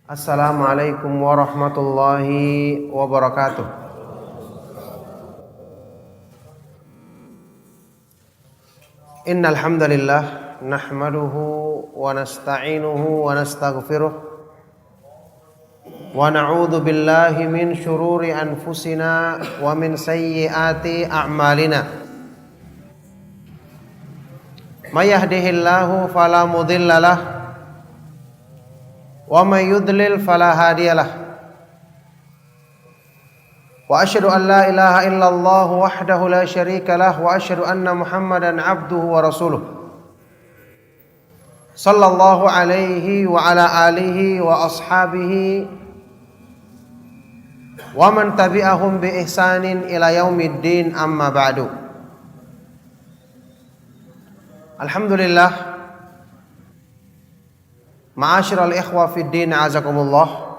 Assalamualaikum warahmatullahi wabarakatuh. Innal hamdalillah nahmaduhu wa nasta'inuhu wa nastaghfiruh wa na'udzu billahi min shururi anfusina wa min sayyiati a'malina. May yahdihillahu fala mudhillalah wa may yudlil fala hadiyalah. Wa asyhadu an la ilaha illallah wahdahu la syarika lah wa asyhadu anna Muhammadan abduhu wa rasuluh. Sallallahu alaihi wa ala alihi wa ashabihi wa man tabi'ahum bi ihsanin ila yaumiddin, amma ba'du. Alhamdulillah, ma'asyiral ikhwa fid din, azakumullah.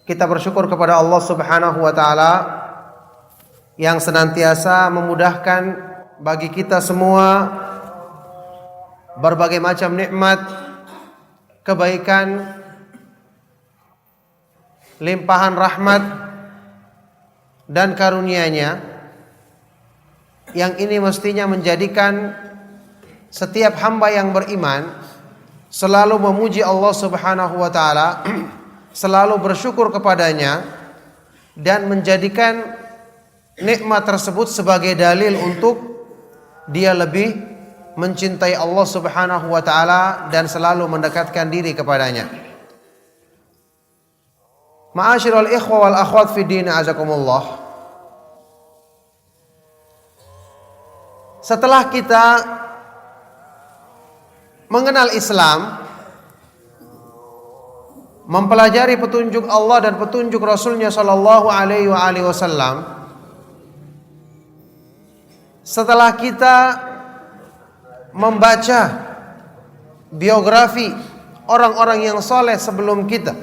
Kita bersyukur kepada Allah Subhanahu wa taala yang senantiasa memudahkan bagi kita semua berbagai macam nikmat, kebaikan, limpahan rahmat dan karunia-Nya yang ini mestinya menjadikan setiap hamba yang beriman selalu memuji Allah Subhanahu wa taala, selalu bersyukur kepadanya dan menjadikan nikmat tersebut sebagai dalil untuk dia lebih mencintai Allah Subhanahu wa taala dan selalu mendekatkan diri kepadanya. Ma'asyiral ikhwa wal akhwat fid din, azakumullah. Setelah kita mengenal Islam, mempelajari petunjuk Allah dan petunjuk Rasulnya Sallallahu Alaihi Wasallam, setelah kita membaca biografi orang-orang yang soleh sebelum kita,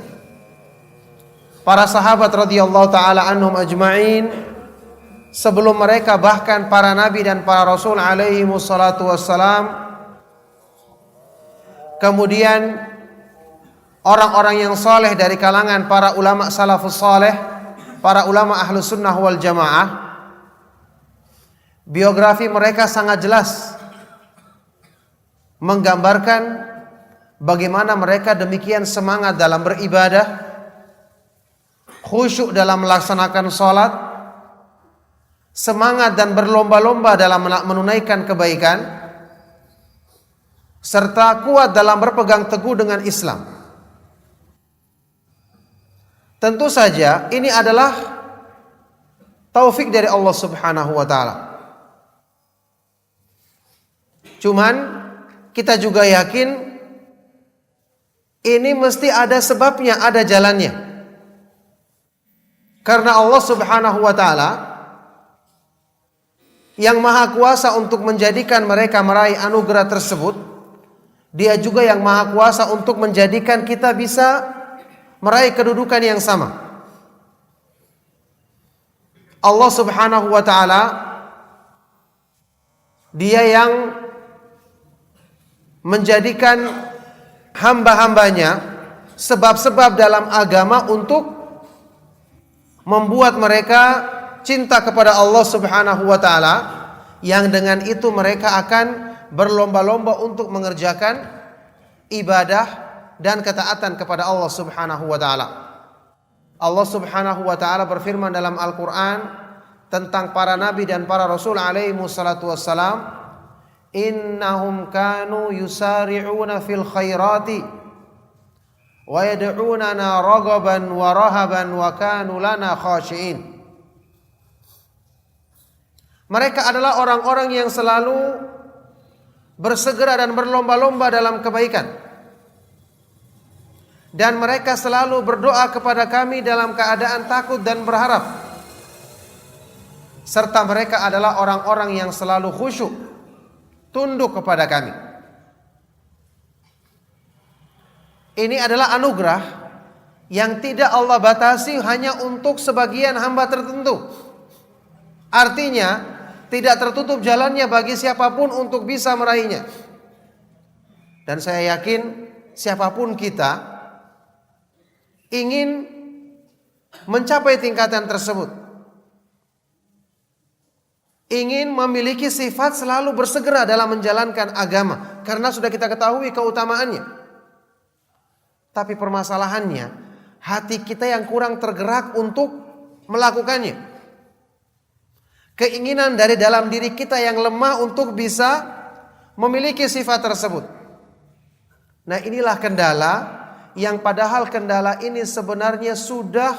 para sahabat radhiyallahu taala anhum ajma'in, sebelum mereka bahkan para nabi dan para rasul alaihi wassalatu wassalam, kemudian orang-orang yang soleh dari kalangan para ulama salafus soleh, para ulama ahlus sunnah wal jamaah, biografi mereka sangat jelas menggambarkan bagaimana mereka demikian semangat dalam beribadah, khusyuk dalam melaksanakan sholat, semangat dan berlomba-lomba dalam menunaikan kebaikan, serta kuat dalam berpegang teguh dengan Islam. Tentu saja ini adalah taufik dari Allah Subhanahu wa taala. Cuman kita juga yakin ini mesti ada sebabnya, ada jalannya. Karena Allah Subhanahu wa taala yang maha kuasa untuk menjadikan mereka meraih anugerah tersebut, Dia juga yang maha kuasa untuk menjadikan kita bisa meraih kedudukan yang sama. Allah Subhanahu wa taala Dia yang menjadikan hamba-hambanya sebab-sebab dalam agama untuk membuat mereka cinta kepada Allah Subhanahu wa taala, yang dengan itu mereka akan berlomba-lomba untuk mengerjakan ibadah dan ketaatan kepada Allah Subhanahu wa taala. Allah Subhanahu wa taala berfirman dalam Al-Qur'an tentang para nabi dan para rasul alaihi wassalatu wassalam, innahum kanu yusari'una fil khairati wa yad'unana raghaban wa rahaban wa kanu lana khashi'in. Mereka adalah orang-orang yang selalu bersegera dan berlomba-lomba dalam kebaikan, dan mereka selalu berdoa kepada kami dalam keadaan takut dan berharap, serta mereka adalah orang-orang yang selalu khusyuk, tunduk kepada kami. Ini adalah anugerah yang tidak Allah batasi hanya untuk sebagian hamba tertentu. Artinya tidak tertutup jalannya bagi siapapun untuk bisa meraihnya. Dan saya yakin siapapun kita ingin mencapai tingkatan tersebut, ingin memiliki sifat selalu bersegera dalam menjalankan agama, karena sudah kita ketahui keutamaannya. Tapi permasalahannya, hati kita yang kurang tergerak untuk melakukannya. Keinginan dari dalam diri kita yang lemah untuk bisa memiliki sifat tersebut. Nah, inilah kendala yang padahal kendala ini sebenarnya sudah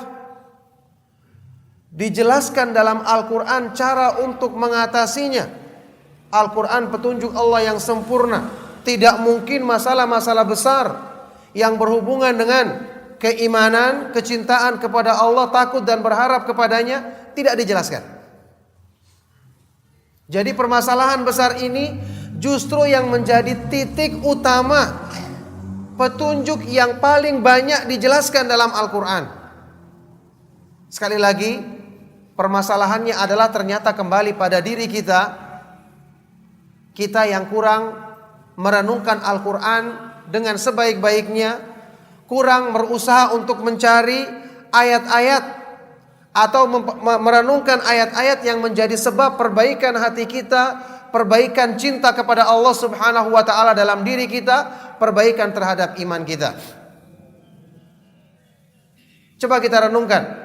dijelaskan dalam Al-Quran cara untuk mengatasinya. Al-Quran petunjuk Allah yang sempurna. Tidak mungkin masalah-masalah besar yang berhubungan dengan keimanan, kecintaan kepada Allah, takut dan berharap kepadanya tidak dijelaskan. Jadi permasalahan besar ini justru yang menjadi titik utama, petunjuk yang paling banyak dijelaskan dalam Al-Quran. Sekali lagi, permasalahannya adalah ternyata kembali pada diri kita. Kita yang kurang merenungkan Al-Quran dengan sebaik-baiknya, kurang berusaha untuk mencari ayat-ayat atau merenungkan ayat-ayat yang menjadi sebab perbaikan hati kita, perbaikan cinta kepada Allah Subhanahu wa taala dalam diri kita, perbaikan terhadap iman kita. Coba kita renungkan.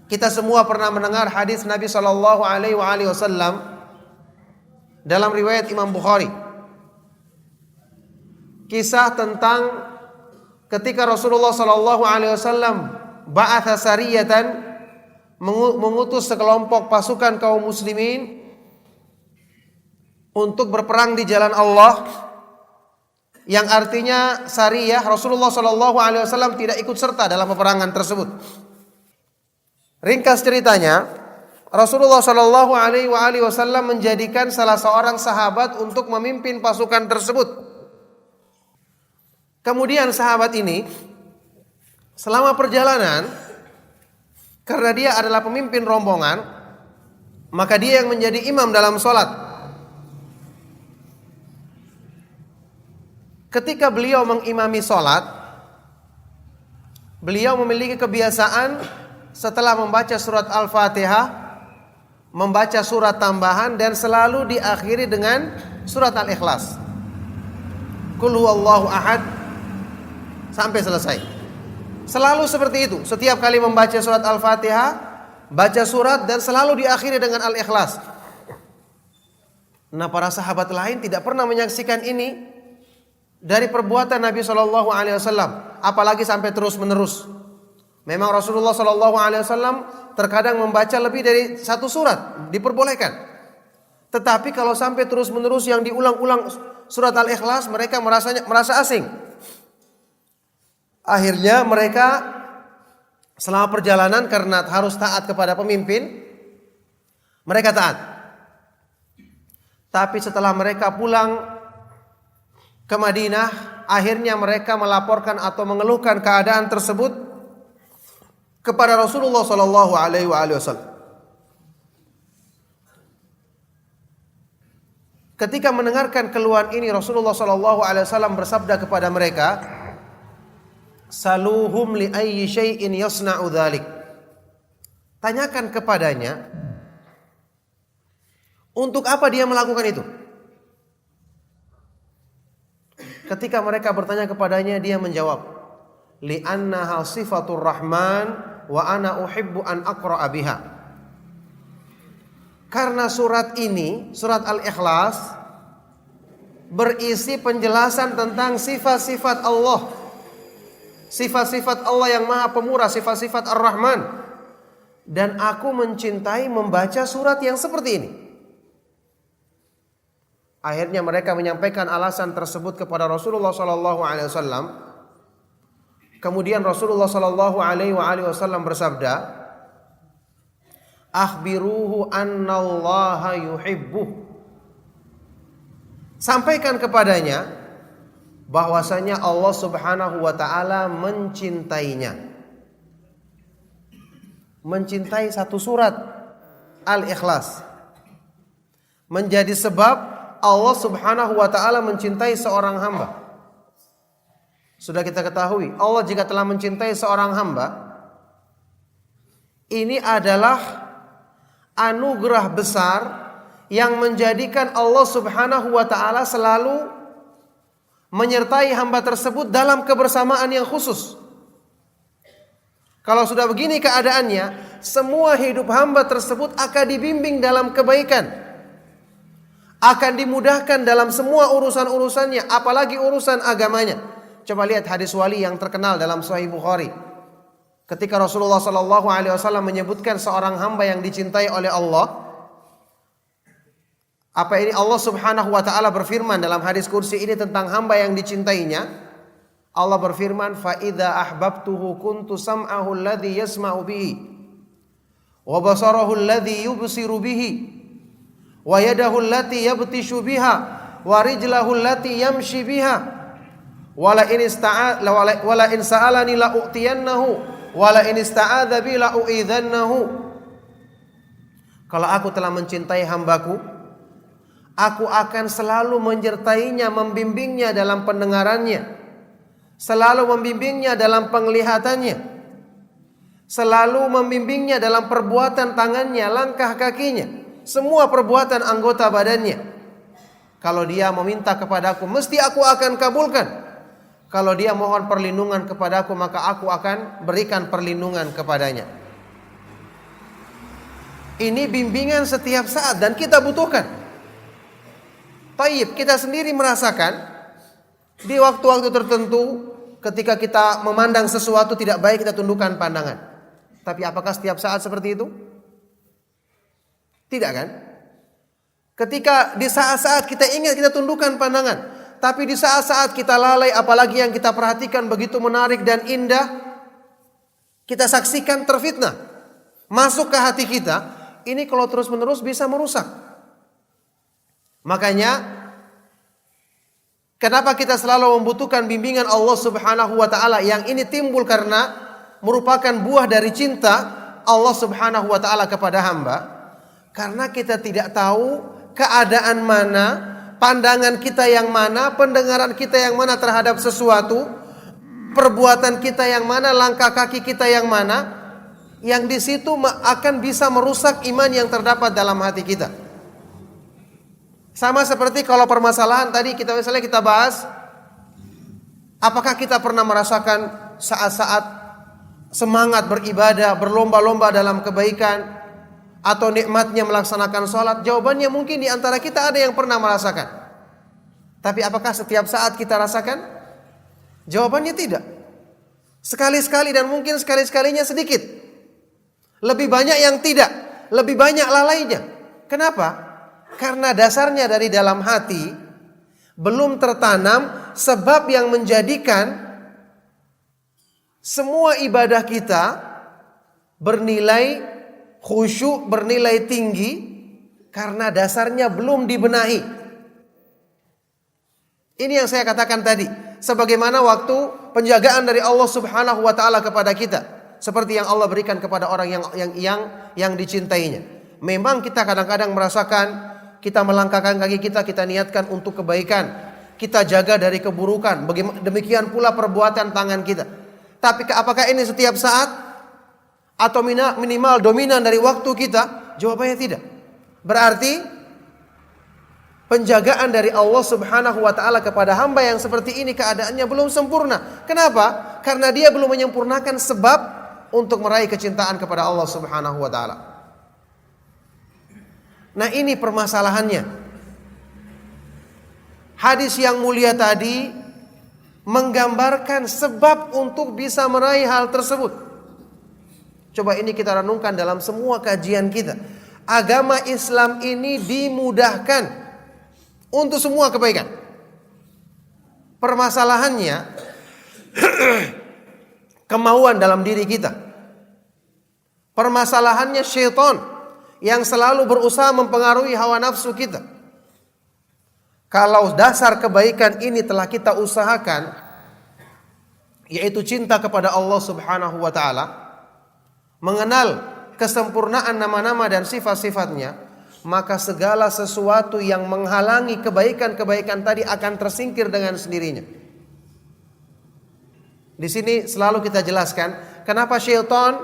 Kita semua pernah mendengar hadis Nabi sallallahu alaihi wasallam dalam riwayat Imam Bukhari. Kisah tentang ketika Rasulullah sallallahu alaihi wasallam ba'atha sariyatan, mengutus sekelompok pasukan kaum muslimin untuk berperang di jalan Allah, yang artinya sariyah. Rasulullah sallallahu alaihi wasallam tidak ikut serta dalam peperangan tersebut. Ringkas ceritanya, Rasulullah sallallahu alaihi wasallam menjadikan salah seorang sahabat untuk memimpin pasukan tersebut. Kemudian sahabat ini selama perjalanan, karena dia adalah pemimpin rombongan, maka dia yang menjadi imam dalam sholat. Ketika beliau mengimami sholat, beliau memiliki kebiasaan setelah membaca surat Al-Fatihah, membaca surat tambahan dan selalu diakhiri dengan surat Al-Ikhlas. Qul huwallahu ahad sampai selesai. Selalu seperti itu. Setiap kali membaca surat Al-Fatihah, baca surat dan selalu diakhiri dengan Al-Ikhlas. Nah, para sahabat lain tidak pernah menyaksikan ini dari perbuatan Nabi Shallallahu Alaihi Wasallam, apalagi sampai terus menerus. Memang Rasulullah Shallallahu Alaihi Wasallam terkadang membaca lebih dari satu surat, diperbolehkan. Tetapi kalau sampai terus menerus yang diulang-ulang surat Al-Ikhlas, mereka merasa asing. Akhirnya mereka selama perjalanan, karena harus taat kepada pemimpin, mereka taat. Tapi setelah mereka pulang ke Madinah, akhirnya mereka melaporkan atau mengeluhkan keadaan tersebut kepada Rasulullah sallallahu alaihi wasallam. Ketika mendengarkan keluhan ini, Rasulullah sallallahu alaihi wasallam bersabda kepada mereka, "Saluhum li ayyi syai'in yasna'u dzalik." Tanyakan kepadanya, untuk apa dia melakukan itu? Ketika mereka bertanya kepadanya, dia menjawab, "Li'annaha sifatur rahman wa ana uhibbu an aqra'a biha." Karena surat ini, surat Al-Ikhlas, berisi penjelasan tentang sifat-sifat Allah. Sifat-sifat Allah yang Maha Pemurah, sifat-sifat Ar-Rahman. Dan aku mencintai membaca surat yang seperti ini. Akhirnya mereka menyampaikan alasan tersebut kepada Rasulullah sallallahu alaihi wasallam. Kemudian Rasulullah sallallahu alaihi wasallam bersabda, "Akhbiruhu annallaha yuhibbuh." Sampaikan kepadanya bahwasanya Allah Subhanahu wa taala mencintainya. Mencintai satu surat Al-Ikhlas menjadi sebab Allah Subhanahu wa taala mencintai seorang hamba. Sudah kita ketahui, Allah jika telah mencintai seorang hamba, ini adalah anugerah besar yang menjadikan Allah Subhanahu wa taala selalu menyertai hamba tersebut dalam kebersamaan yang khusus. Kalau sudah begini keadaannya, semua hidup hamba tersebut akan dibimbing dalam kebaikan, akan dimudahkan dalam semua urusan-urusannya, apalagi urusan agamanya. Coba lihat hadis wali yang terkenal dalam Sahih Bukhari. Ketika Rasulullah SAW menyebutkan seorang hamba yang dicintai oleh Allah, apa ini Allah Subhanahu wa taala berfirman dalam hadis kursi ini tentang hamba yang dicintainya. Allah berfirman, "Fa idza ahbabtuhu kuntu sam'ahu alladhi yasma'u bihi wa basarahu alladhi yubsiru bihi wa yadahu allati yabtishu biha wa rijlahu allati yamshi biha wala in sa'alani la u'tiyannahu wala in ista'adza bi la u'idhannahu." Kalau aku telah mencintai hambaku, aku akan selalu menyertainya, membimbingnya dalam pendengarannya, selalu membimbingnya dalam penglihatannya, selalu membimbingnya dalam perbuatan tangannya, langkah kakinya, semua perbuatan anggota badannya. Kalau dia meminta kepadaku, mesti aku akan kabulkan. Kalau dia mohon perlindungan kepadaku, maka aku akan berikan perlindungan kepadanya. Ini bimbingan setiap saat dan kita butuhkan. Taib, kita sendiri merasakan di waktu-waktu tertentu ketika kita memandang sesuatu tidak baik, kita tundukkan pandangan. Tapi apakah setiap saat seperti itu? Tidak kan? Ketika di saat-saat kita ingat, kita tundukkan pandangan. Tapi di saat-saat kita lalai, apalagi yang kita perhatikan begitu menarik dan indah, kita saksikan terfitnah, masuk ke hati kita. Ini kalau terus-menerus bisa merusak. Makanya kenapa kita selalu membutuhkan bimbingan Allah Subhanahu wa taala, yang ini timbul karena merupakan buah dari cinta Allah Subhanahu wa taala kepada hamba. Karena kita tidak tahu keadaan mana, pandangan kita yang mana, pendengaran kita yang mana terhadap sesuatu, perbuatan kita yang mana, langkah kaki kita yang mana, yang di situ akan bisa merusak iman yang terdapat dalam hati kita. Sama seperti kalau permasalahan tadi misalnya kita bahas, apakah kita pernah merasakan saat-saat semangat beribadah, berlomba-lomba dalam kebaikan, atau nikmatnya melaksanakan sholat? Jawabannya mungkin di antara kita ada yang pernah merasakan. Tapi apakah setiap saat kita rasakan? Jawabannya tidak. Sekali-sekali dan mungkin sekali-sekalinya sedikit. Lebih banyak yang tidak, lebih banyak lalainya. Kenapa? Karena dasarnya dari dalam hati belum tertanam sebab yang menjadikan semua ibadah kita bernilai khusyuk, bernilai tinggi, karena dasarnya belum dibenahi. Ini yang saya katakan tadi, sebagaimana waktu penjagaan dari Allah Subhanahu wa taala kepada kita, seperti yang Allah berikan kepada orang yang dicintainya. Memang kita kadang-kadang merasakan, kita melangkahkan kaki kita niatkan untuk kebaikan, kita jaga dari keburukan, demikian pula perbuatan tangan kita. Tapi apakah ini setiap saat? Atau minimal dominan dari waktu kita? Jawabannya tidak. Berarti penjagaan dari Allah Subhanahu wa taala kepada hamba yang seperti ini keadaannya belum sempurna. Kenapa? Karena dia belum menyempurnakan sebab untuk meraih kecintaan kepada Allah Subhanahu wa taala. Nah, ini permasalahannya. Hadis yang mulia tadi menggambarkan sebab untuk bisa meraih hal tersebut. Coba ini kita renungkan dalam semua kajian kita. Agama Islam ini dimudahkan untuk semua kebaikan. Permasalahannya kemauan dalam diri kita. Permasalahannya syaitan yang selalu berusaha mempengaruhi hawa nafsu kita. Kalau dasar kebaikan ini telah kita usahakan, yaitu cinta kepada Allah Subhanahu wa taala, mengenal kesempurnaan nama-nama dan sifat-sifatnya, maka segala sesuatu yang menghalangi kebaikan-kebaikan tadi akan tersingkir dengan sendirinya. Di sini selalu kita jelaskan kenapa syaitan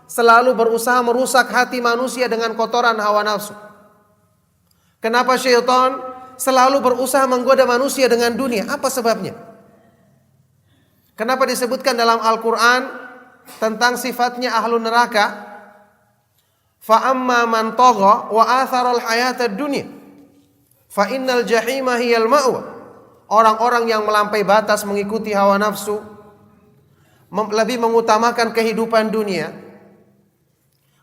selalu berusaha merusak hati manusia dengan kotoran hawa nafsu. Kenapa syaitan selalu berusaha menggoda manusia dengan dunia? Apa sebabnya? Kenapa disebutkan dalam Al-Quran tentang sifatnya ahlu neraka? Fa amma man tagha wa athara al-hayata ad-dunya fa innal jahima hiyal ma'wa. Orang-orang yang melampaui batas mengikuti hawa nafsu, lebih mengutamakan kehidupan dunia,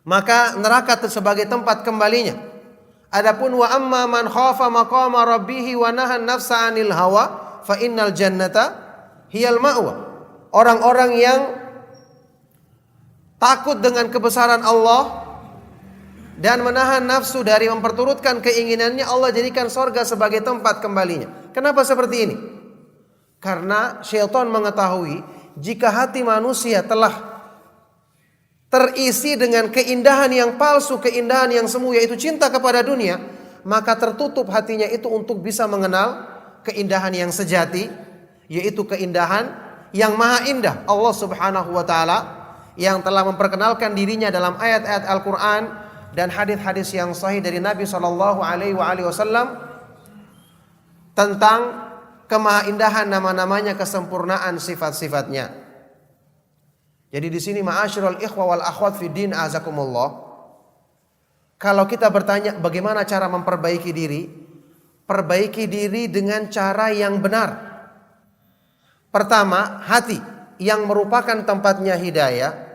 maka neraka sebagai tempat kembalinya. Adapun wa amma man khafa maqama rabbih wa nahan nafsa 'anil hawa fa innal jannata hiyal ma'wa. Orang-orang yang takut dengan kebesaran Allah dan menahan nafsu dari memperturutkan keinginannya, Allah jadikan sorga sebagai tempat kembalinya. Kenapa seperti ini? Karena syaitan mengetahui jika hati manusia telah terisi dengan keindahan yang palsu, keindahan yang semu, yaitu cinta kepada dunia, maka tertutup hatinya itu untuk bisa mengenal keindahan yang sejati, yaitu keindahan yang maha indah, Allah Subhanahu wa taala yang telah memperkenalkan dirinya dalam ayat-ayat Al-Quran dan hadis-hadis yang sahih dari Nabi sallallahu alaihi wasallam tentang kemahaindahan nama-namanya, kesempurnaan sifat-sifatnya. Jadi di sini ma'asyiral ikhwa wal akhwat fi din azakumullah, kalau kita bertanya bagaimana cara memperbaiki diri, perbaiki diri dengan cara yang benar. Pertama, hati yang merupakan tempatnya hidayah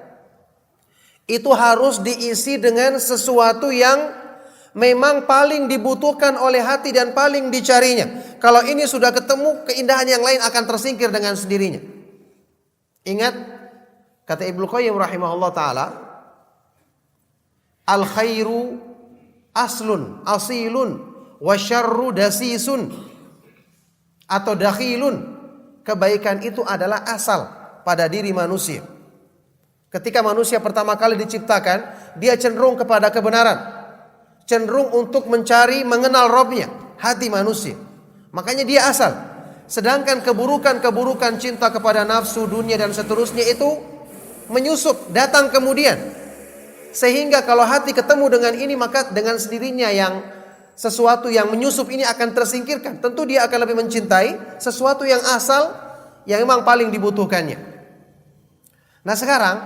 itu harus diisi dengan sesuatu yang memang paling dibutuhkan oleh hati dan paling dicarinya. Kalau ini sudah ketemu, keindahan yang lain akan tersingkir dengan sendirinya. Ingat kata Ibnu Qayyim rahimahullah ta'ala, al khairu aslun asilun wa syarru dasisun atau dakhilun. Kebaikan itu adalah asal pada diri manusia. Ketika manusia pertama kali diciptakan, dia cenderung kepada kebenaran, cenderung untuk mencari mengenal Robnya, hati manusia. Makanya dia asal. Sedangkan keburukan-keburukan, cinta kepada nafsu, dunia dan seterusnya itu menyusup, datang kemudian. Sehingga kalau hati ketemu dengan ini, maka dengan sendirinya yang sesuatu yang menyusup ini akan tersingkirkan. Tentu dia akan lebih mencintai sesuatu yang asal, yang memang paling dibutuhkannya. Nah sekarang,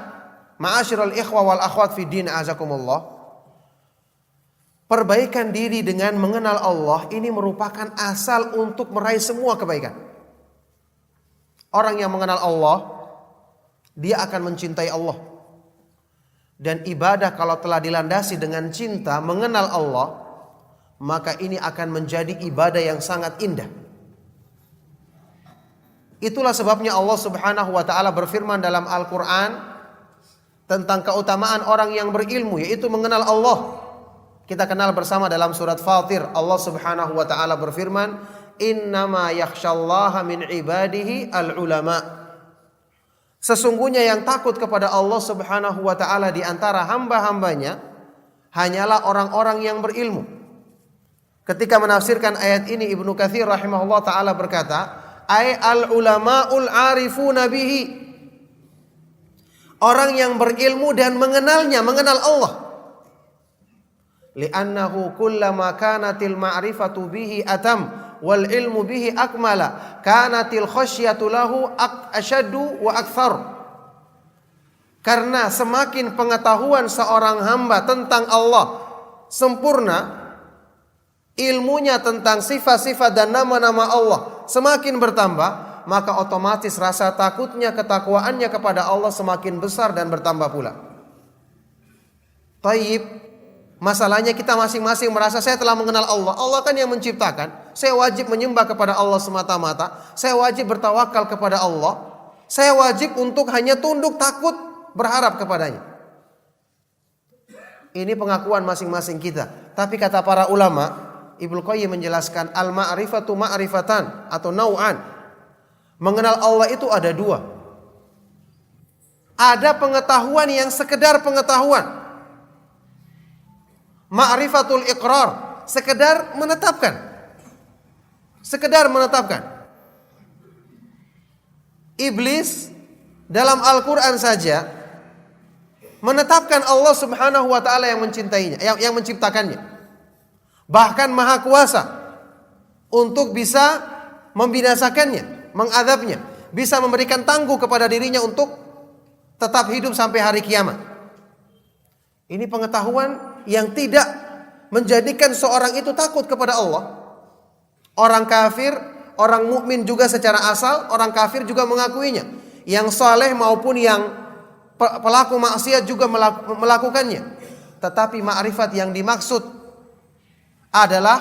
ma'asyiral ikhwa wal akhwat fi din azakumullah, perbaikan diri dengan mengenal Allah ini merupakan asal untuk meraih semua kebaikan. Orang yang mengenal Allah, dia akan mencintai Allah. Dan ibadah kalau telah dilandasi dengan cinta mengenal Allah, maka ini akan menjadi ibadah yang sangat indah. Itulah sebabnya Allah Subhanahu wa taala berfirman dalam Al-Qur'an tentang keutamaan orang yang berilmu, yaitu mengenal Allah. Kita kenal bersama dalam surat Fatir, Allah Subhanahu wa taala berfirman, "Innama yakhsyallaha min ibadihi al-ulama." Sesungguhnya yang takut kepada Allah Subhanahu wa taala di antara hamba-hambanya hanyalah orang-orang yang berilmu. Ketika menafsirkan ayat ini, Ibnu Katsir rahimahullah taala berkata, ay al-ulama'ul arifuna bihi. Orang yang berilmu dan mengenalnya, mengenal Allah. Li'annahu kullama kanatil ma'rifatu bihi atam wal ilmu bihi akmala kanatil khasyatu lahu asyaddu wa akthar. Karena semakin pengetahuan seorang hamba tentang Allah sempurna, ilmunya tentang sifat-sifat dan nama-nama Allah semakin bertambah, maka otomatis rasa takutnya, ketakwaannya kepada Allah semakin besar dan bertambah pula. Taib, masalahnya kita masing-masing merasa saya telah mengenal Allah. Allah kan yang menciptakan. Saya wajib menyembah kepada Allah semata-mata. Saya wajib bertawakal kepada Allah. Saya wajib untuk hanya tunduk, takut, berharap kepadanya. Ini pengakuan masing-masing kita. Tapi kata para ulama, Ibnu Qayyim menjelaskan al-ma'rifatu ma'rifatan atau nau'an. Mengenal Allah itu ada dua. Ada pengetahuan yang sekedar pengetahuan. Ma'rifatul iqrar, sekedar menetapkan. Sekedar menetapkan. Iblis dalam Al-Quran saja menetapkan Allah Subhanahu wa ta'ala yang mencintainya, yang menciptakannya. Bahkan Maha Kuasa untuk bisa membinasakannya, mengadabnya, bisa memberikan tangguh kepada dirinya untuk tetap hidup sampai hari kiamat. Ini pengetahuan yang tidak menjadikan seorang itu takut kepada Allah. Orang kafir, orang mukmin juga secara asal, orang kafir juga mengakuinya. Yang saleh maupun yang pelaku maksiat juga melakukannya. Tetapi ma'rifat yang dimaksud adalah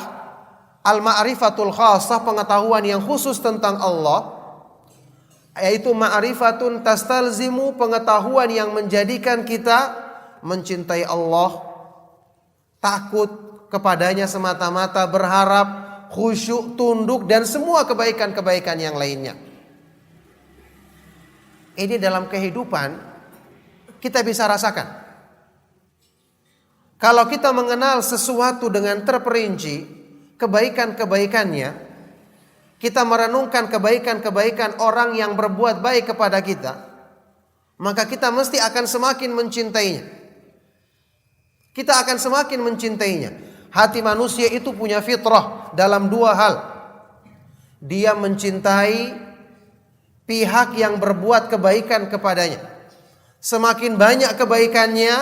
al-ma'rifatul khassah, pengetahuan yang khusus tentang Allah, yaitu ma'rifatun tastalzimu, pengetahuan yang menjadikan kita mencintai Allah, takut kepadanya semata-mata, berharap, khusyuk, tunduk, dan semua kebaikan-kebaikan yang lainnya. Ini dalam kehidupan kita bisa rasakan. Kalau kita mengenal sesuatu dengan terperinci kebaikan-kebaikannya, kita merenungkan kebaikan-kebaikan orang yang berbuat baik kepada kita, maka kita mesti akan semakin mencintainya. Kita akan semakin mencintainya. Hati manusia itu punya fitrah dalam dua hal. Dia mencintai pihak yang berbuat kebaikan kepadanya. Semakin banyak kebaikannya,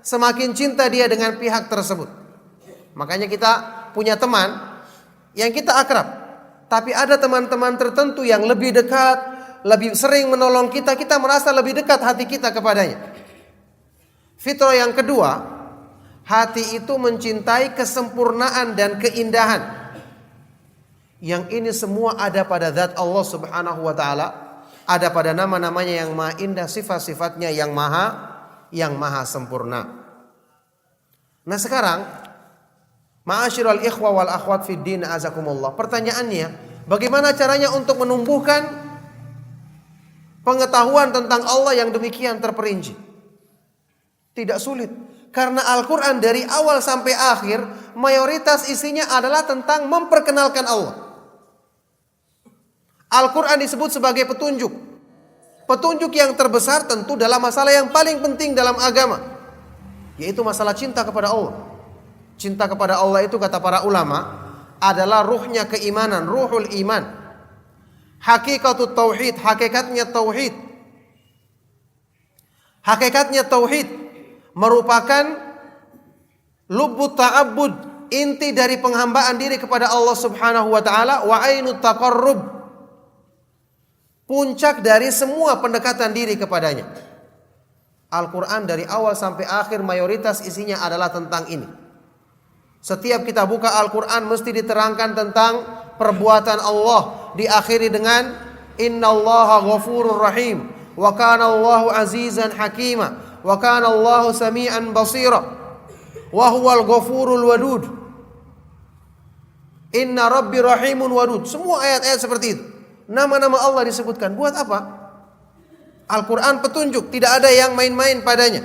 semakin cinta dia dengan pihak tersebut. Makanya kita punya teman yang kita akrab, tapi ada teman-teman tertentu yang lebih dekat, lebih sering menolong kita, kita merasa lebih dekat hati kita kepadanya. Fitrah yang kedua, hati itu mencintai kesempurnaan dan keindahan. Yang ini semua ada pada zat Allah Subhanahu wa ta'ala, ada pada nama-namanya yang maha indah, sifat-sifatnya yang maha sempurna. Nah sekarang, ma'asyiral ikhwa wal akhwat fid din azakumullah, pertanyaannya, bagaimana caranya untuk menumbuhkan pengetahuan tentang Allah yang demikian terperinci? Tidak sulit, karena Al-Quran dari awal sampai akhir mayoritas isinya adalah tentang memperkenalkan Allah. Al-Quran disebut sebagai petunjuk. Petunjuk yang terbesar tentu dalam masalah yang paling penting dalam agama, yaitu masalah cinta kepada Allah. Cinta kepada Allah itu kata para ulama adalah ruhnya keimanan, ruhul iman. Hakikatut tauhid, hakikatnya tauhid. Hakikatnya tauhid merupakan lubbut ta'abbud, inti dari penghambaan diri kepada Allah Subhanahu wa ta'ala, wa ainut taqarrub, puncak dari semua pendekatan diri kepadanya. Al-Quran dari awal sampai akhir mayoritas isinya adalah tentang ini. Setiap kita buka Al-Quran mesti diterangkan tentang perbuatan Allah, diakhiri dengan innallaha ghafurur rahim wa kana Allahu azizan hakima wa kana Allahu sami'an basira wa huwal ghafurul wadud. Inna rabbi rahimun wadud. Semua ayat-ayat seperti itu. Nama-nama Allah disebutkan. Buat apa? Al-Quran petunjuk, tidak ada yang main-main padanya.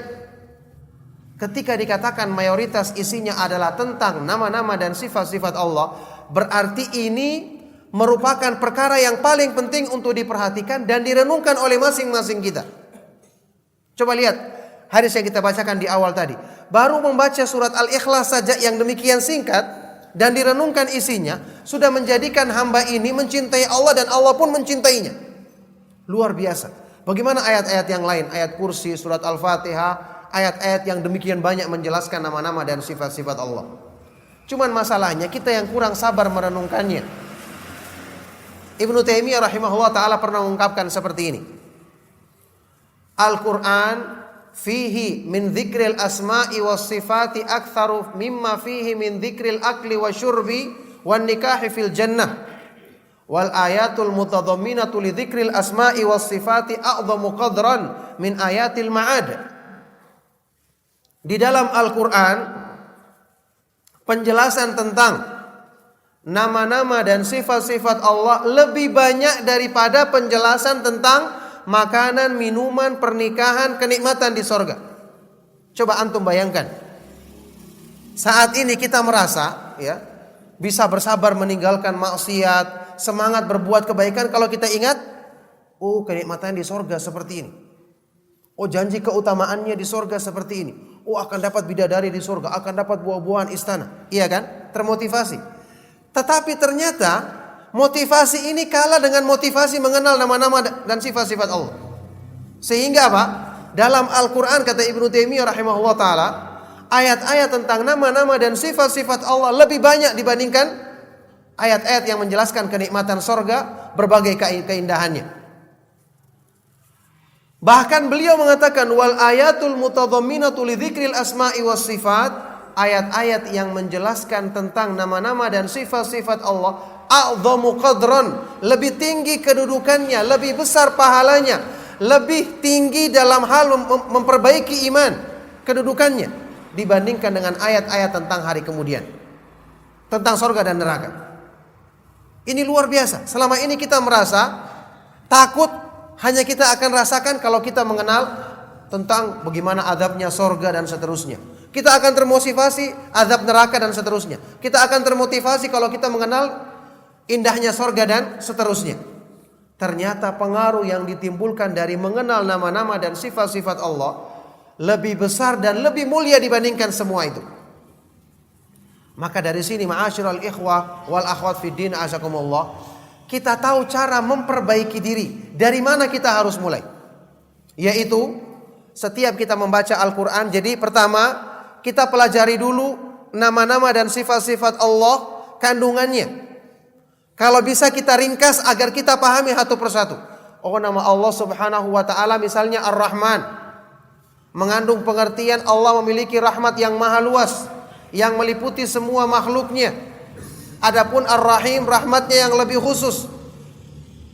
Ketika dikatakan mayoritas isinya adalah tentang nama-nama dan sifat-sifat Allah, berarti ini merupakan perkara yang paling penting untuk diperhatikan dan direnungkan oleh masing-masing kita. Coba lihat hadis yang kita bacakan di awal tadi. Baru membaca surat Al-Ikhlas saja yang demikian singkat dan direnungkan isinya, sudah menjadikan hamba ini mencintai Allah dan Allah pun mencintainya. Luar biasa. Bagaimana ayat-ayat yang lain, ayat kursi, surat Al-Fatihah, ayat-ayat yang demikian banyak menjelaskan nama-nama dan sifat-sifat Allah. Cuman masalahnya kita yang kurang sabar merenungkannya. Ibnu Taimiyah rahimahullah ta'ala pernah mengungkapkan seperti ini. Al-Quran fihi min dzikril asma'i was sifati aktsaru mimma fihi min dzikril akli wa syurbi wan nikahi fil jannah. Wal ayatul mutadhamminatu li dzikril asma'i was sifati a'dhamu qadran min ayatil ma'ad. Di dalam Al-Quran penjelasan tentang nama-nama dan sifat-sifat Allah lebih banyak daripada penjelasan tentang makanan, minuman, pernikahan, kenikmatan di sorga. Coba antum bayangkan, saat ini kita merasa ya bisa bersabar meninggalkan maksiat, semangat berbuat kebaikan kalau kita ingat, oh kenikmatan di sorga seperti ini. Oh, janji keutamaannya di surga seperti ini. Oh, akan dapat bidadari di surga, akan dapat buah-buahan istana. Iya kan? Termotivasi. Tetapi ternyata motivasi ini kalah dengan motivasi mengenal nama-nama dan sifat-sifat Allah. Sehingga apa? Dalam Al-Quran kata Ibnu Taimiyah rahimahullah ta'ala, ayat-ayat tentang nama-nama dan sifat-sifat Allah lebih banyak dibandingkan ayat-ayat yang menjelaskan kenikmatan surga, berbagai keindahannya. Bahkan beliau mengatakan wal ayatul mutadhamminatu lidzikril asma'i was sifat, ayat-ayat yang menjelaskan tentang nama-nama dan sifat-sifat Allah a'dhamu qadran, lebih tinggi kedudukannya, lebih besar pahalanya, lebih tinggi dalam hal memperbaiki iman kedudukannya dibandingkan dengan ayat-ayat tentang hari kemudian, tentang surga dan neraka. Ini luar biasa. Selama ini kita merasa takut hanya kita akan rasakan kalau kita mengenal tentang bagaimana azabnya surga dan seterusnya. Kita akan termotivasi azab neraka dan seterusnya. Kita akan termotivasi kalau kita mengenal indahnya surga dan seterusnya. Ternyata pengaruh yang ditimbulkan dari mengenal nama-nama dan sifat-sifat Allah lebih besar dan lebih mulia dibandingkan semua itu. Maka dari sini ma'asyiral ikhwah wal akhwat fid din azakumullah, kita tahu cara memperbaiki diri. Dari mana kita harus mulai? Yaitu setiap kita membaca Al-Quran. Jadi pertama kita pelajari dulu nama-nama dan sifat-sifat Allah, kandungannya. Kalau bisa kita ringkas agar kita pahami satu persatu. Oh, nama Allah subhanahu wa ta'ala misalnya Ar-Rahman, mengandung pengertian Allah memiliki rahmat yang maha luas, yang meliputi semua makhluknya. Adapun Ar-Rahim, rahmatnya yang lebih khusus.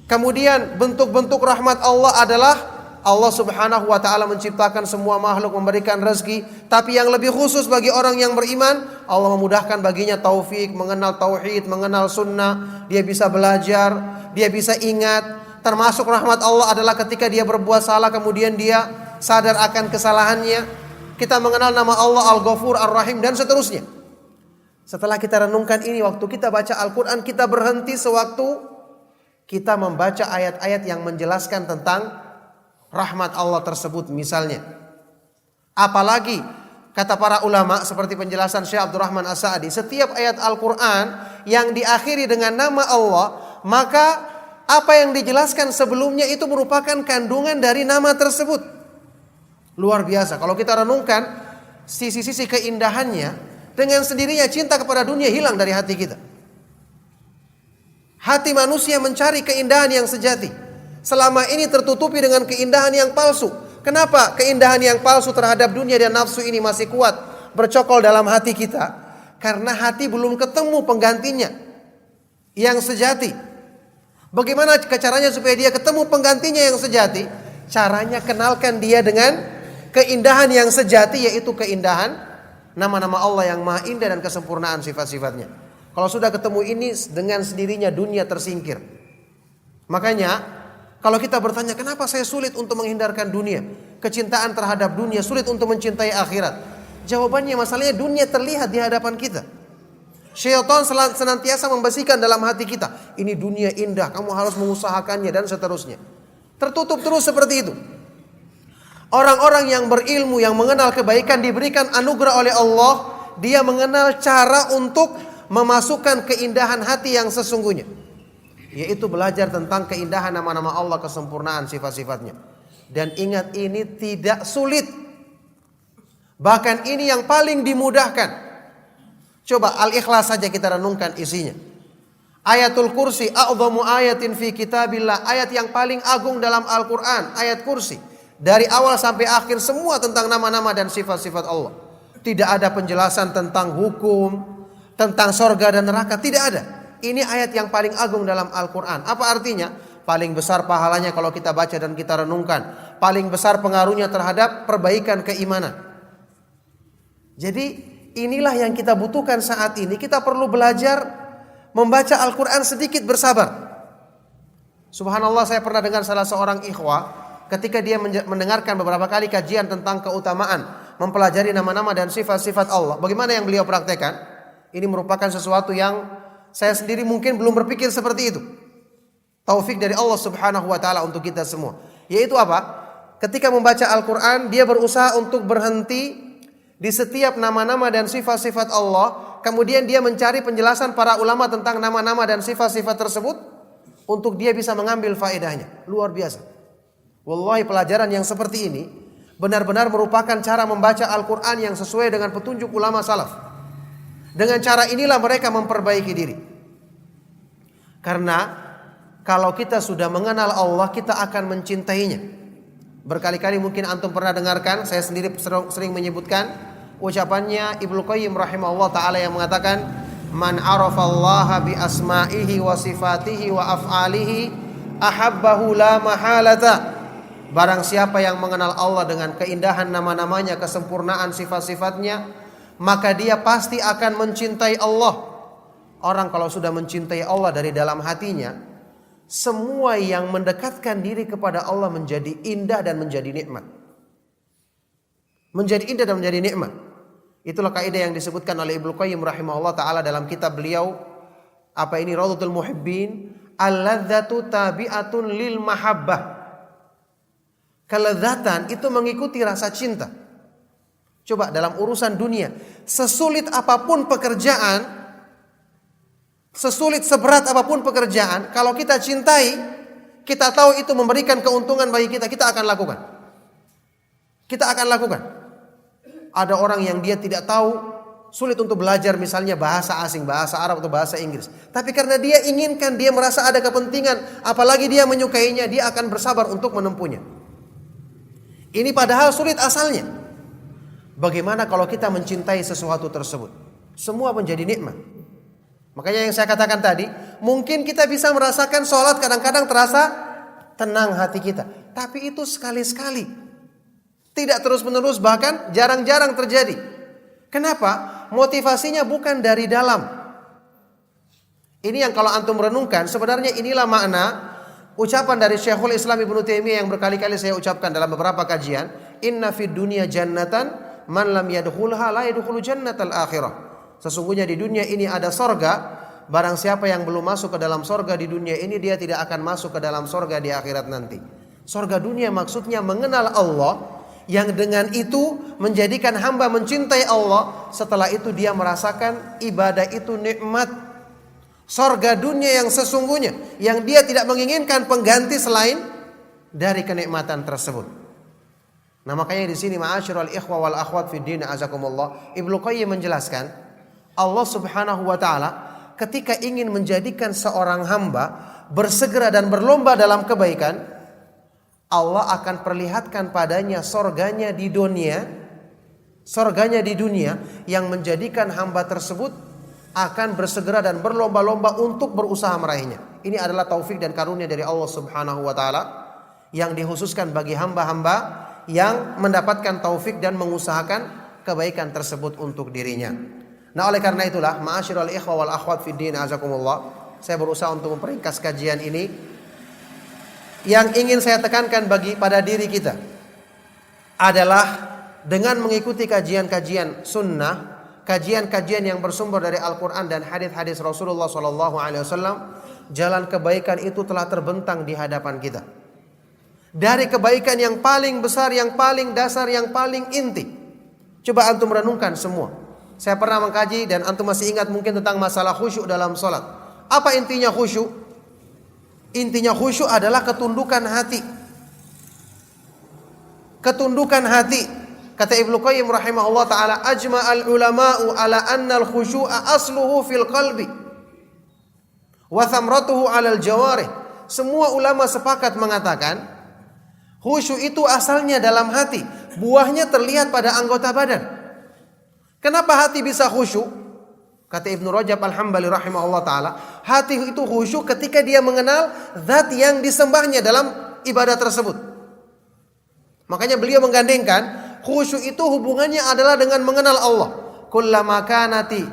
Kemudian bentuk-bentuk rahmat Allah adalah Allah subhanahu wa ta'ala menciptakan semua makhluk, memberikan rezeki. Tapi yang lebih khusus bagi orang yang beriman, Allah memudahkan baginya taufik, mengenal tauhid, mengenal sunnah. Dia bisa belajar, dia bisa ingat. Termasuk rahmat Allah adalah ketika dia berbuat salah kemudian dia sadar akan kesalahannya. Kita mengenal nama Allah Al-Ghafur, Ar-Rahim dan seterusnya. Setelah kita renungkan ini, waktu kita baca Al-Quran, kita berhenti sewaktu kita membaca ayat-ayat yang menjelaskan tentang rahmat Allah tersebut misalnya. Apalagi kata para ulama seperti penjelasan Syekh Abdurrahman As-Sa'di, setiap ayat Al-Quran yang diakhiri dengan nama Allah, maka apa yang dijelaskan sebelumnya itu merupakan kandungan dari nama tersebut. Luar biasa. Kalau kita renungkan sisi-sisi keindahannya, dengan sendirinya cinta kepada dunia hilang dari hati kita. Hati manusia mencari keindahan yang sejati. Selama ini tertutupi dengan keindahan yang palsu. Kenapa keindahan yang palsu terhadap dunia dan nafsu ini masih kuat bercokol dalam hati kita? Karena hati belum ketemu penggantinya yang sejati. Bagaimana caranya supaya dia ketemu penggantinya yang sejati? Caranya kenalkan dia dengan keindahan yang sejati, yaitu keindahan nama-nama Allah yang maha indah dan kesempurnaan sifat-sifatnya. Kalau sudah ketemu ini, dengan sendirinya dunia tersingkir. Makanya kalau kita bertanya kenapa saya sulit untuk menghindarkan dunia, kecintaan terhadap dunia, sulit untuk mencintai akhirat, jawabannya masalahnya dunia terlihat di hadapan kita. Syaitan senantiasa membisikkan dalam hati kita, ini dunia indah, kamu harus mengusahakannya dan seterusnya. Tertutup terus seperti itu. Orang-orang yang berilmu, yang mengenal kebaikan, diberikan anugerah oleh Allah. Dia mengenal cara untuk memasukkan keindahan hati yang sesungguhnya, yaitu belajar tentang keindahan nama-nama Allah, kesempurnaan sifat-sifatnya. Dan ingat, ini tidak sulit. Bahkan ini yang paling dimudahkan. Coba Al-Ikhlas saja kita renungkan isinya. Ayatul Kursi, a'dhamu ayatin fi kitabillah, ayat yang paling agung dalam Al-Quran, ayat kursi. Dari awal sampai akhir semua tentang nama-nama dan sifat-sifat Allah. Tidak ada penjelasan tentang hukum, tentang sorga dan neraka, tidak ada. Ini ayat yang paling agung dalam Al-Quran. Apa artinya? Paling besar pahalanya kalau kita baca dan kita renungkan. Paling besar pengaruhnya terhadap perbaikan keimanan. Jadi inilah yang kita butuhkan saat ini. Kita perlu belajar membaca Al-Quran sedikit bersabar. Subhanallah, saya pernah dengar salah seorang ikhwah, ketika dia mendengarkan beberapa kali kajian tentang keutamaan mempelajari nama-nama dan sifat-sifat Allah, bagaimana yang beliau praktekkan? Ini merupakan sesuatu yang saya sendiri mungkin belum berpikir seperti itu. Taufik dari Allah subhanahu wa ta'ala untuk kita semua. Yaitu apa? ketika membaca Al-Quran, dia berusaha untuk berhenti di setiap nama-nama dan sifat-sifat Allah. Kemudian dia mencari penjelasan para ulama tentang nama-nama dan sifat-sifat tersebut untuk dia bisa mengambil faedahnya. Luar biasa. Wallahi, pelajaran yang seperti ini benar-benar merupakan cara membaca Al-Quran yang sesuai dengan petunjuk ulama salaf. Dengan cara inilah mereka memperbaiki diri. Karena kalau kita sudah mengenal Allah, kita akan mencintainya. Berkali-kali mungkin antum pernah dengarkan, saya sendiri sering menyebutkan ucapannya Ibnu Qayyim rahimahullah ta'ala yang mengatakan, man arafallaha bi asma'ihi wa sifatihi wa af'alihi ahabbahu la mahalata. Barang siapa yang mengenal Allah dengan keindahan nama-namanya, kesempurnaan sifat-sifatnya, maka dia pasti akan mencintai Allah. Orang kalau sudah mencintai Allah dari dalam hatinya, semua yang mendekatkan diri kepada Allah menjadi indah dan menjadi nikmat. Menjadi indah dan menjadi nikmat. Itulah kaidah yang disebutkan oleh Ibnu Qayyim rahimahullah ta'ala dalam kitab beliau, Rawdatul Muhibbin, al-ladzatu tabi'atun lil mahabbah. Kelezatan itu mengikuti rasa cinta. Coba dalam urusan dunia, sesulit apapun pekerjaan, sesulit seberat apapun pekerjaan, kalau kita cintai, kita tahu itu memberikan keuntungan bagi kita, kita akan lakukan. Kita akan lakukan. Ada orang yang dia tidak tahu, sulit untuk belajar misalnya bahasa asing, bahasa Arab atau bahasa Inggris. Tapi karena dia inginkan, dia merasa ada kepentingan, apalagi dia menyukainya, dia akan bersabar untuk menempuhnya. Ini padahal sulit asalnya. Bagaimana kalau kita mencintai sesuatu tersebut? Semua menjadi nikmat. Makanya yang saya katakan tadi, mungkin kita bisa merasakan sholat kadang-kadang terasa tenang hati kita. Tapi itu sekali-sekali. Tidak terus-menerus, bahkan jarang-jarang terjadi. Kenapa? Motivasinya bukan dari dalam. Ini yang kalau antum renungkan, sebenarnya inilah makna ucapan dari Syekhul Islam Ibnu Taimiyah yang berkali-kali saya ucapkan dalam beberapa kajian, inna fid dunya jannatan man lam yadkhulha la yadkhulu jannatal akhirah. Sesungguhnya di dunia ini ada sorga, barang siapa yang belum masuk ke dalam sorga di dunia ini, dia tidak akan masuk ke dalam sorga di akhirat nanti. Sorga dunia maksudnya mengenal Allah, yang dengan itu menjadikan hamba mencintai Allah. Setelah itu dia merasakan ibadah itu nikmat. Sorga dunia yang sesungguhnya, yang dia tidak menginginkan pengganti selain dari kenikmatan tersebut. Nah, makanya di sini ma'asyiral ikhwa wal akhwat fid din azakumullah, Ibnu Qayyim menjelaskan, Allah Subhanahu wa taala ketika ingin menjadikan seorang hamba bersegera dan berlomba dalam kebaikan, Allah akan perlihatkan padanya sorganya di dunia, sorganya di dunia yang menjadikan hamba tersebut akan bersegera dan berlomba-lomba untuk berusaha meraihnya. Ini adalah taufik dan karunia dari Allah Subhanahu wa taala yang dikhususkan bagi hamba-hamba yang mendapatkan taufik dan mengusahakan kebaikan tersebut untuk dirinya. Nah, oleh karena itulah, ma'asyiral ikhwa wal akhwat fid din azakumullah, saya berusaha untuk memperingkas kajian ini. Yang ingin saya tekankan pada diri kita adalah dengan mengikuti kajian-kajian sunnah, kajian-kajian yang bersumber dari Al-Quran dan hadis-hadis Rasulullah SAW, jalan kebaikan itu telah terbentang di hadapan kita. Dari kebaikan yang paling besar, yang paling dasar, yang paling inti. Coba antum renungkan semua. Saya pernah mengkaji dan antum masih ingat mungkin tentang masalah khusyuk dalam sholat. Apa intinya khusyuk? Intinya khusyuk adalah ketundukan hati. Ketundukan hati. Kata Ibnu Qayyim rahimahullah ta'ala, ajma'al ulama'u ala annal khusyu'a asluhu fil qalbi wa thamratuhu alal jawarih. Semua ulama sepakat mengatakan khusyuk itu asalnya dalam hati, buahnya terlihat pada anggota badan. Kenapa hati bisa khusyuk? Kata Ibnu Rajab Al-Hambali rahimahullah ta'ala, hati itu khusyuk ketika dia mengenal zat yang disembahnya dalam ibadah tersebut. Makanya beliau menggandengkan khusyuk itu hubungannya adalah dengan mengenal Allah. Kullama kanatil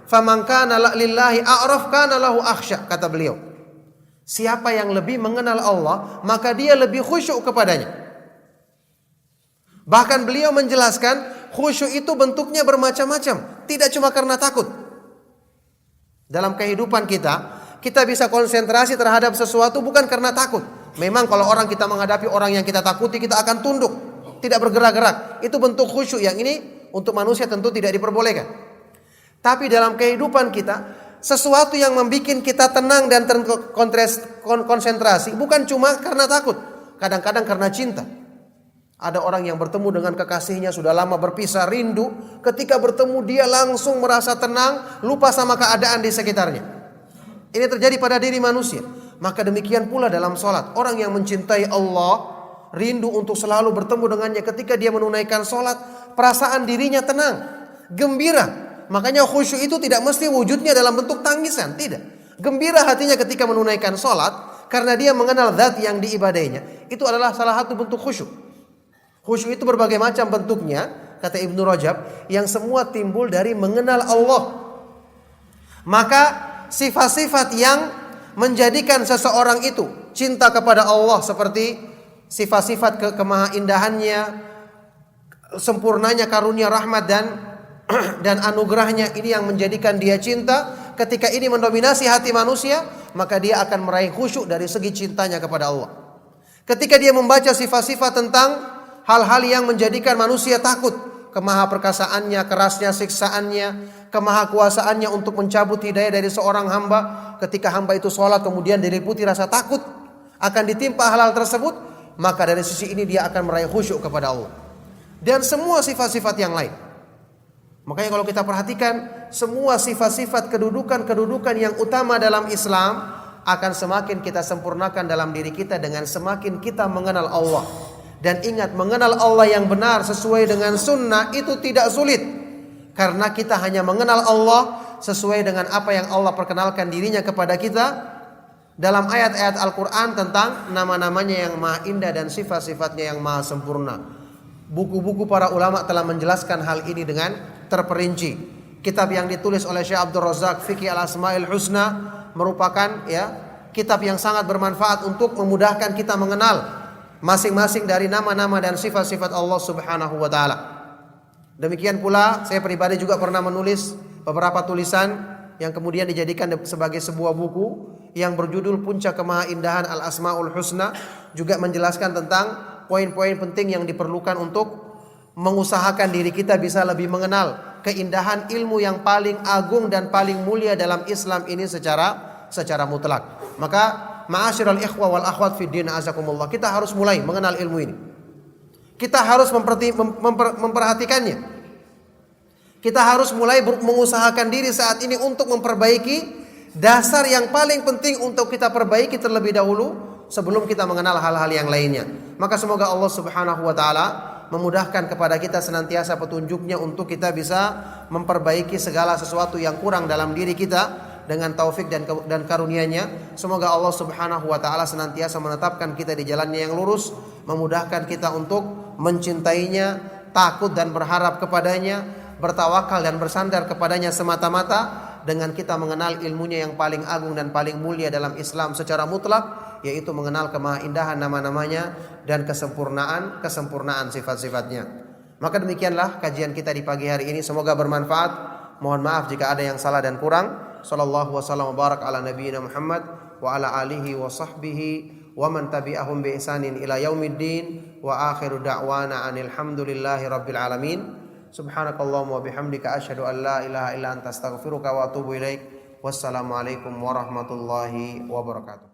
faman kana lillahi a'raf kana lahu akhsha, kata beliau. Siapa yang lebih mengenal Allah, maka dia lebih khusyuk kepadanya. Bahkan beliau menjelaskan khusyuk itu bentuknya bermacam-macam, tidak cuma karena takut. Dalam kehidupan kita bisa konsentrasi terhadap sesuatu bukan karena takut, Memang kalau orang kita menghadapi orang yang kita takuti, kita akan tunduk, tidak bergerak-gerak. Itu bentuk khusyuk yang ini untuk manusia tentu tidak diperbolehkan. Tapi dalam kehidupan kita, sesuatu yang membuat kita tenang dan konsentrasi bukan cuma karena takut, kadang-kadang karena cinta. Ada orang yang bertemu dengan kekasihnya sudah lama berpisah, rindu. Ketika bertemu dia langsung merasa tenang, lupa sama keadaan di sekitarnya. Ini terjadi pada diri manusia. Maka demikian pula dalam sholat. Orang yang mencintai Allah, rindu untuk selalu bertemu dengannya. Ketika dia menunaikan sholat, perasaan dirinya tenang, gembira. Makanya khusyuk itu tidak mesti wujudnya dalam bentuk tangisan, tidak. Gembira hatinya ketika menunaikan sholat, karena dia mengenal zat yang diibadainya. Itu adalah salah satu bentuk khusyuk. Khusyuk itu berbagai macam bentuknya, kata Ibnu Rajab, yang semua timbul dari mengenal Allah. Maka sifat-sifat yang menjadikan seseorang itu cinta kepada Allah, seperti sifat-sifat kemahaindahannya, sempurnanya karunia rahmat dan anugerahnya, ini yang menjadikan dia cinta. Ketika ini mendominasi hati manusia, maka dia akan meraih khusyuk dari segi cintanya kepada Allah. Ketika dia membaca sifat-sifat tentang hal-hal yang menjadikan manusia takut, kemahaperkasaannya, kerasnya siksaannya, kemahakuasaannya untuk mencabut hidayah dari seorang hamba. Ketika hamba itu sholat kemudian diliputi rasa takut akan ditimpa hal-hal tersebut, maka dari sisi ini dia akan meraih khusyuk kepada Allah. Dan semua sifat-sifat yang lain. Makanya kalau kita perhatikan, semua sifat-sifat kedudukan yang utama dalam Islam akan semakin kita sempurnakan dalam diri kita dengan semakin kita mengenal Allah. Dan ingat, mengenal Allah yang benar sesuai dengan sunnah itu tidak sulit. Karena kita hanya mengenal Allah sesuai dengan apa yang Allah perkenalkan dirinya kepada kita dalam ayat-ayat Al-Quran tentang nama-namanya yang maha indah dan sifat-sifatnya yang maha sempurna. Buku-buku para ulama telah menjelaskan hal ini dengan terperinci. Kitab yang ditulis oleh Syekh Abdul Razak, Fiqh Al-Asma'il Husna, merupakan kitab yang sangat bermanfaat untuk memudahkan kita mengenal masing-masing dari nama-nama dan sifat-sifat Allah Subhanahu wa taala. Demikian pula saya pribadi juga pernah menulis beberapa tulisan yang kemudian dijadikan sebagai sebuah buku yang berjudul Puncak Kemahaindahan Al-Asmaul Husna, juga menjelaskan tentang poin-poin penting yang diperlukan untuk mengusahakan diri kita bisa lebih mengenal keindahan ilmu yang paling agung dan paling mulia dalam Islam ini secara mutlak. Maka ma'asyiral ikhwa wal akhwat fid din azakumullah, kita harus mulai mengenal ilmu ini. Kita harus memperhatikannya. Kita harus mulai mengusahakan diri saat ini untuk memperbaiki dasar yang paling penting untuk kita perbaiki terlebih dahulu sebelum kita mengenal hal-hal yang lainnya. Maka semoga Allah Subhanahu wa taala memudahkan kepada kita senantiasa petunjuknya untuk kita bisa memperbaiki segala sesuatu yang kurang dalam diri kita dengan taufik dan karunia-Nya. Semoga Allah Subhanahu wa taala senantiasa menetapkan kita di jalannya yang lurus, memudahkan kita untuk mencintainya, takut dan berharap kepadanya, bertawakal dan bersandar kepadanya semata-mata dengan kita mengenal ilmunya yang paling agung dan paling mulia dalam Islam secara mutlak, yaitu mengenal kemahaindahan nama-namanya dan kesempurnaan sifat-sifatnya. Maka demikianlah kajian kita di pagi hari ini, semoga bermanfaat. Mohon maaf jika ada yang salah dan kurang. Sallallahu wasallam wa barak ala nabiyyina Muhammad wa ala alihi wa sahbihi wa man tabi'ahum bi ihsanin ila yaumiddin wa akhiru da'wana anil hamdulillahi rabbil alamin. Subhanakallahumma wa bihamdika asyhadu an la ilaha illa anta astaghfiruka wa atubu ilaik. Wassalamu alaikum warahmatullahi wabarakatuh.